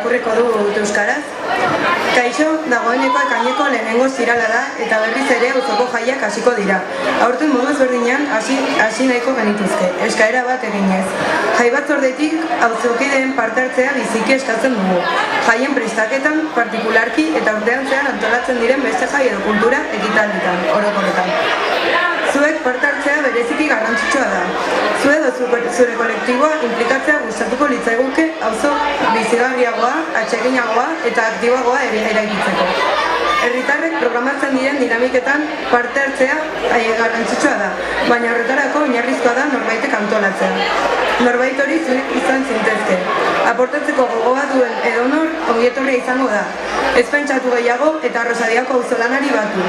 irakurriko du euskaraz. Kaixo, dagoeneko ekaineko lehenengo zirala da eta berriz ere auzoko jaiak hasiko dira. Aurten modu ezberdinean hasi nahiko genituzke, eskaera bat eginez. Jai batzordetik auzokideen parte hartzea biziki eskatzen dugu. Jaien prestaketan, partikularki eta urtean zehar antolatzen diren beste jai edo kultura ekitalditan, orokorretan. Zuek parte hartzea bereziki garrantzitsua da. Zu edo zure kolektiboa inplikatzea gustatuko litzaiguke auzo bizigarriagoa, atseginagoa eta aktiboagoa eraikitzeko. Herritarrek programatzen diren dinamiketan parte hartzea garrantzitsua da, baina horretarako oinarrizkoa da norbaitek antolatzea. Norbait hori zuek izan zintezke. Aportatzeko gogoa duen edonor ongietorria izango da. Ez pentsatu gehiago eta Arrosadiako auzolanari batu.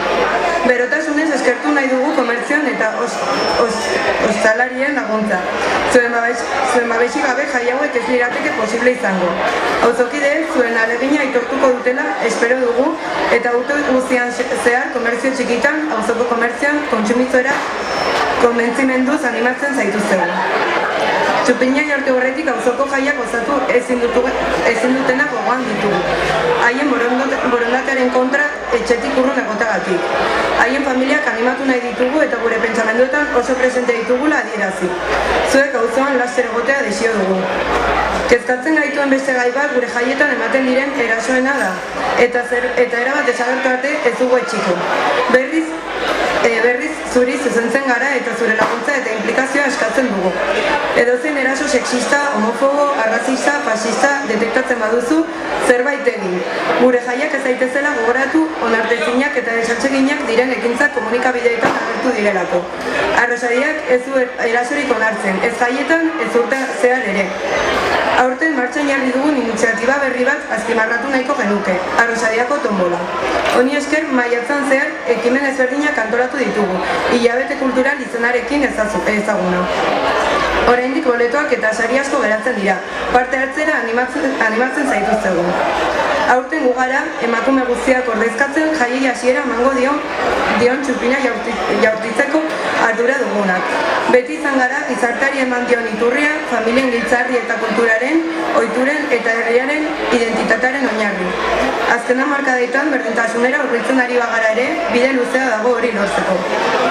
Berotasunez eskertu nahi dugu komertzioan eta ostalarien laguntza. Zuen babesik gabe jai hauek ez lirateke posible izango. Auzokideek zuen alegina aitortuko dutela espero dugu eta urte guztian zehar komertzio txikitan, auzoko komertzioan, kontsumitzora konbentzimenduz animatzen zaituztegu. Txupina jartu horretik auzoko jaiak osatu ezin dutena gogoan ditugu. Haien borondatearen kontra etxetik urrun egotagatik. Haien familiak animatu nahi ditugu eta gure pentsamenduetan oso presente ditugula adierazi. Zuek auzoan laster egotea desio dugu. Kezkatzen gaituen beste gai bat gure jaietan ematen diren erasoena da. Eta erabat desagertu arte ez dugu etxiko. Berriz zuri zuzentzen gara eta zure laguntza eta implikazioa eskatzen dugu. Edozein eraso sexista, homofobo, arrazista, fascista detektatzen baduzu, zerbait egin. Gure jaiak ez daitezela gogoratu onartezinak eta desatseginak diren ekintzak komunikabideetan agertu direlako. Arrosadiak ez du erasorik onartzen, ez jaietan, ez urte zehar ere. Aurten martxan jarri dugun iniziatiba berri bat azpimarratu nahiko genuke, Arrosadiako tombola. Honi esker maiatzan zehar ekimen ezberdinak antolatu ditugu, hilabete kultural izenarekin ezaguna. Oraindik boletoak eta sari asko geratzen dira, parte hartzera animatzen zaituztegu. Aurten gugara, emakume guztiak ordezkatzen jaiei hasiera emango dion txupina jaurtitzeko ardura dugunak. Beti izan gara, gizarteari eman dion iturria, familien giltzarri eta kulturaren, ohituren eta herriaren identitatearen oinarri. Azken hamarkadetan berdintasunera hurbiltzen ari bagara ere, bide luzea dago hori lortzeko.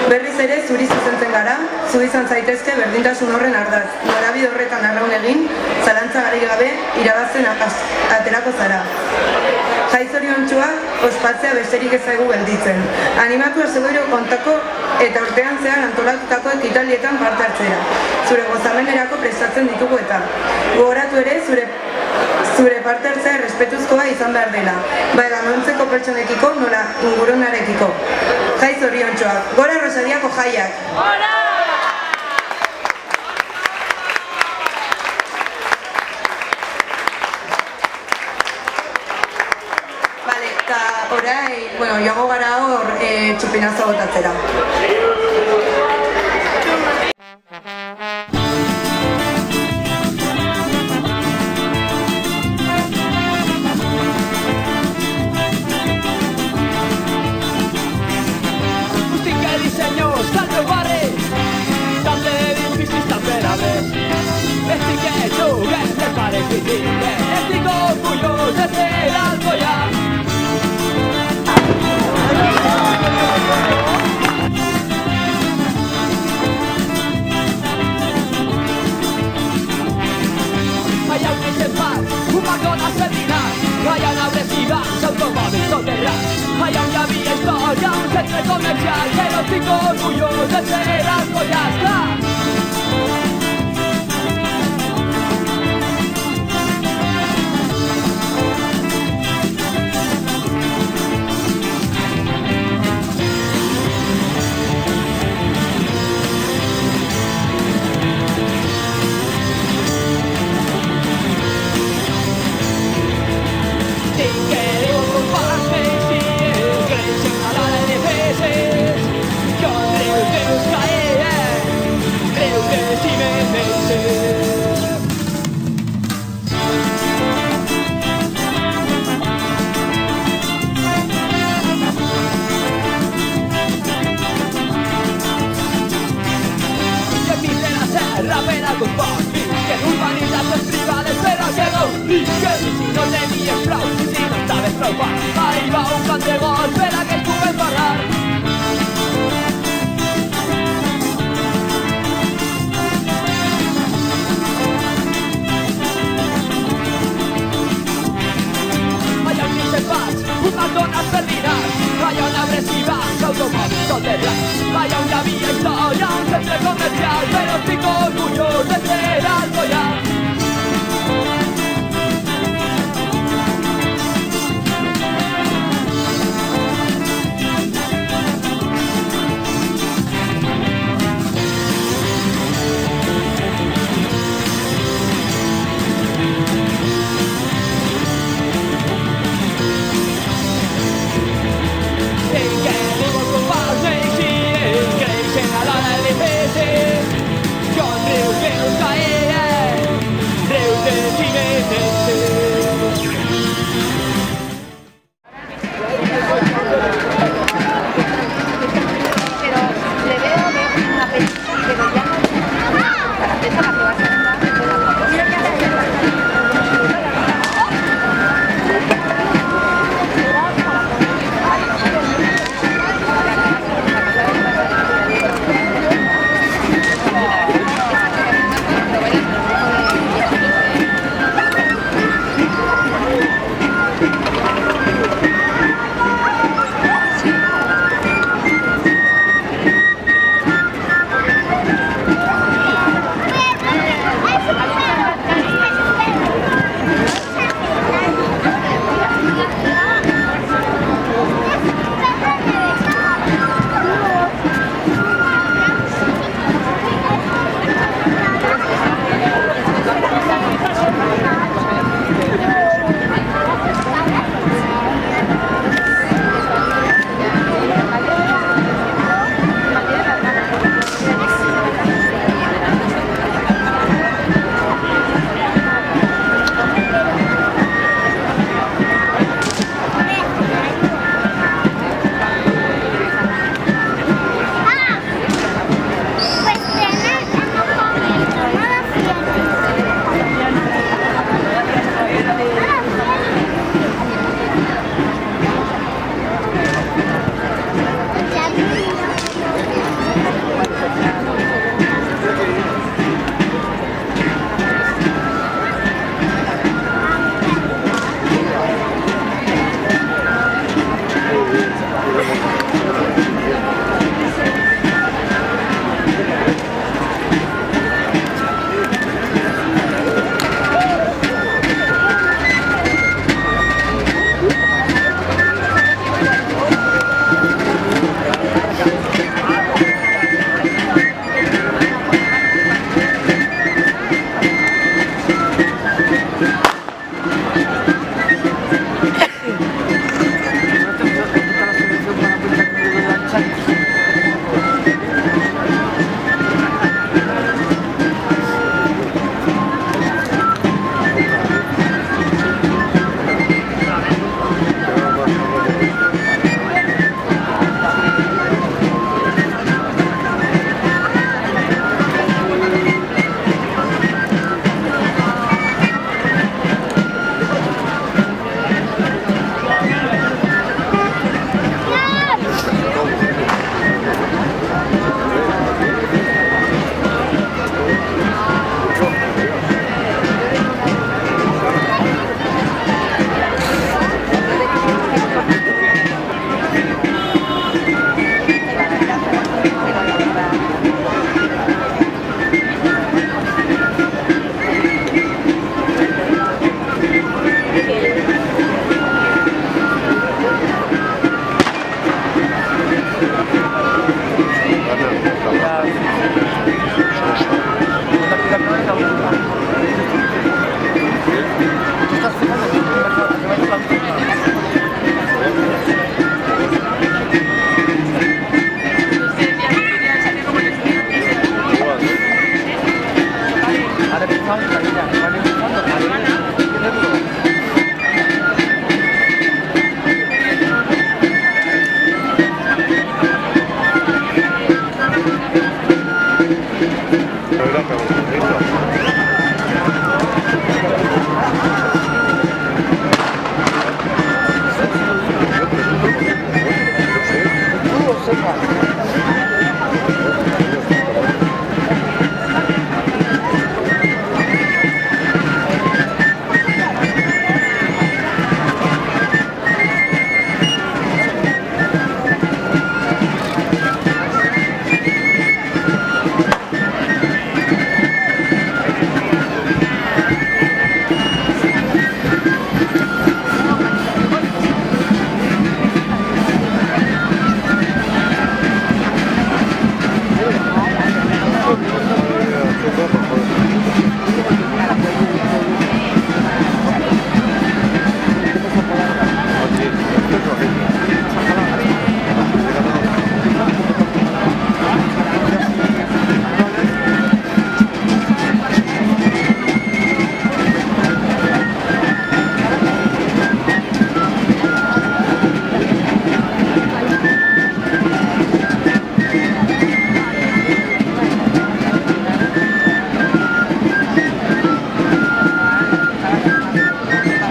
Berriz ere, zuri zuzentzen gara, zu izan zaitezke berdintasun horren ardaz. Norabide horretan arraun egin, zalantza gari gabe, irabazten aterako zara. Jai zoriontsuak ospatzea besterik ez zaigu gelditzen. Animatu aseguru kontako eta urtean zehar antolatutako ekitaldietan parte hartzera. Zure gozamenerako prestatzen ditugu eta. Gogoratu ere, zure parte hartzea errespetuzkoa izan behar dela. Bai gainontzeko pertsonekiko nola ingurunarekiko. Jai zoriontsuak. Gora Arrosadiako jaiak! Gora! Joango gara hor txupinazo botatzera. Música y diseño, salve barre, cable difícil también a ver. Este que yo me parece difícil, este orgullo de ser algo ya. Hayan que sepan, una con asesinar, hayan agresiva, automóvil soterrar. Hayan ya mi historia, un centro comercial, pero tengo orgullo de ser algo ya está. Ni que si no tenies prou, si no estaves prou fort, ahí va un camp de golf per a que es pugues parlar. Allà on hi fas un McDonald's per dinar, allà on agressiva s'automòbil tot de blanc, allà on hi havia història, un centre comercial, però estic orgullós de ser alcoià.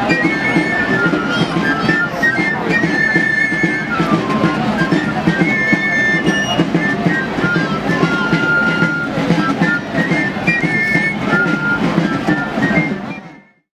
Thank you.